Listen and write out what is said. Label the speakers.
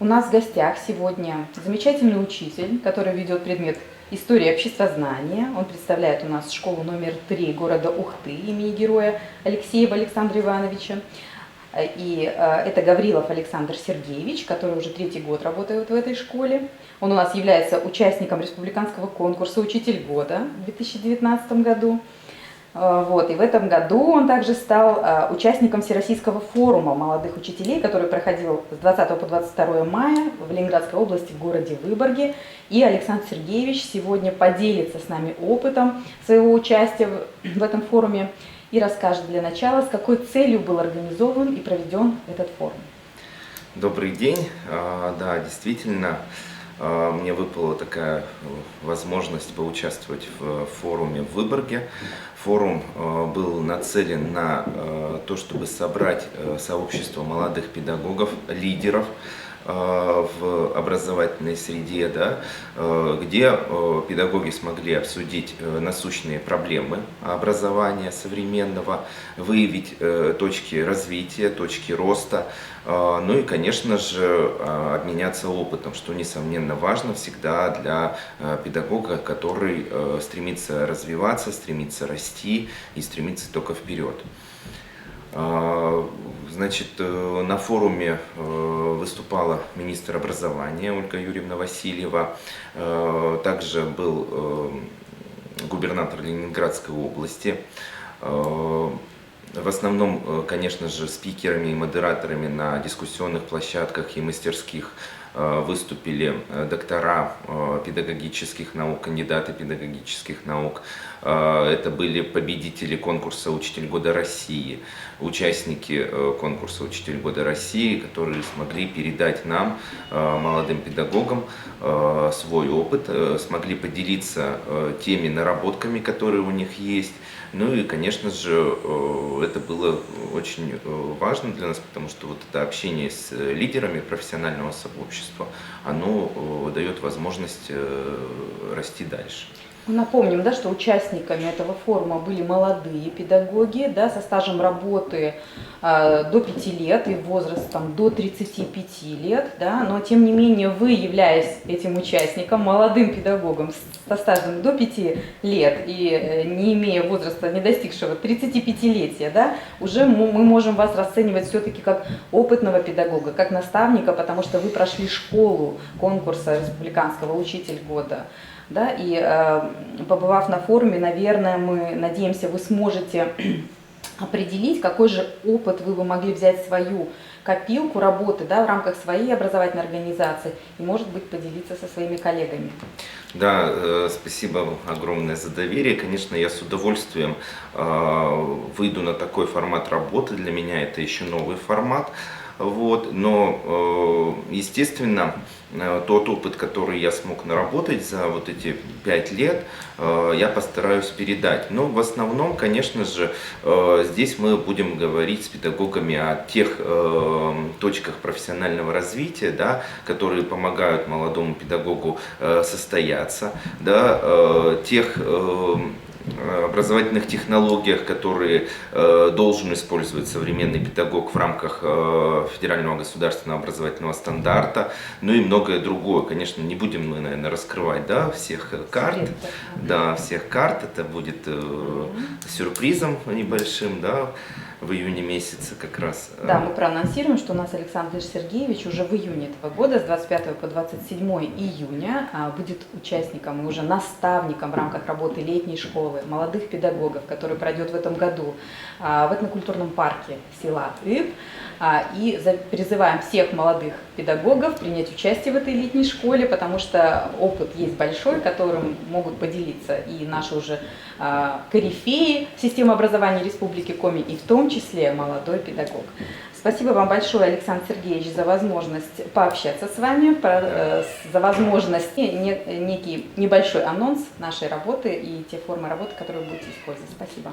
Speaker 1: У нас в гостях сегодня замечательный учитель, который ведет предмет истории обществознания. Он представляет у нас школу номер 3 города Ухты имени героя Алексеева Александра Ивановича. И это Гаврилов Александр Сергеевич, который уже 3-й год работает в этой школе. Он у нас является участником республиканского конкурса «Учитель года» в 2019 году. И в этом году он также стал участником Всероссийского форума молодых учителей, который проходил с 20 по 22 мая в Ленинградской области в городе Выборге. И Александр Сергеевич сегодня поделится с нами опытом своего участия в этом форуме и расскажет для начала, с какой целью был организован и проведен этот форум.
Speaker 2: Добрый день. Да, действительно, мне выпала такая возможность поучаствовать в форуме в Выборге. Форум был нацелен на то, чтобы собрать сообщество молодых педагогов, лидеров в образовательной среде, да, где педагоги смогли обсудить насущные проблемы образования современного, выявить точки развития, точки роста, ну и, конечно же, обменяться опытом, что, несомненно, важно всегда для педагога, который стремится развиваться, стремится расти и стремится только вперед. Значит, на форуме выступала министр образования Ольга Юрьевна Васильева, также был губернатор Ленинградской области. В основном, конечно же, спикерами и модераторами на дискуссионных площадках и мастерских выступили доктора педагогических наук, кандидаты педагогических наук. Это были победители конкурса «Учитель года России», участники конкурса «Учитель года России», которые смогли передать нам, молодым педагогам, свой опыт, смогли поделиться теми наработками, которые у них есть. Ну и, конечно же, это было очень важно для нас, потому что вот это общение с лидерами профессионального сообщества, оно дает возможность расти дальше.
Speaker 1: Напомним, да, что участниками этого форума были молодые педагоги, да, со стажем работы до 5 лет и возрастом до 35 лет, да, но тем не менее вы, являясь этим участником, молодым педагогом со стажем до 5 лет и не имея возраста, не достигшего 35-летия, да, уже мы можем вас расценивать все-таки как опытного педагога, как наставника, потому что вы прошли школу конкурса республиканского «Учитель года». Да, и побывав на форуме, наверное, мы надеемся, вы сможете определить, какой же опыт вы бы могли взять в свою копилку работы, да, в рамках своей образовательной организации и, может быть, поделиться со своими коллегами.
Speaker 2: Да, спасибо огромное за доверие. Конечно, я с удовольствием выйду на такой формат работы. Для меня это еще новый формат. Но, естественно, тот опыт, который я смог наработать за вот эти 5 лет, я постараюсь передать. Но в основном, конечно же, здесь мы будем говорить с педагогами о тех точках профессионального развития, да, которые помогают молодому педагогу состояться, да, тех образовательных технологиях, которые должен использовать современный педагог в рамках федерального государственного образовательного стандарта, ну и многое другое. Конечно, не будем мы, наверное, раскрывать, да, всех карт, да, всех карт. Это будет сюрпризом небольшим, да, в июне месяце как раз.
Speaker 1: Да, мы проанонсируем, что у нас Александр Сергеевич уже в июне этого года, с 25 по 27 июня, будет участником и уже наставником в рамках работы летней школы молодых педагогов, который пройдет в этом году в этнокультурном парке села Иб. И призываем всех молодых педагогов принять участие в этой летней школе, потому что опыт есть большой, которым могут поделиться и наши уже корифеи системы образования Республики Коми, и в том числе молодой педагог. Спасибо вам большое, Александр Сергеевич, за возможность пообщаться с вами, за возможность некий небольшой анонс нашей работы и те формы работы, которые вы будете использовать. Спасибо.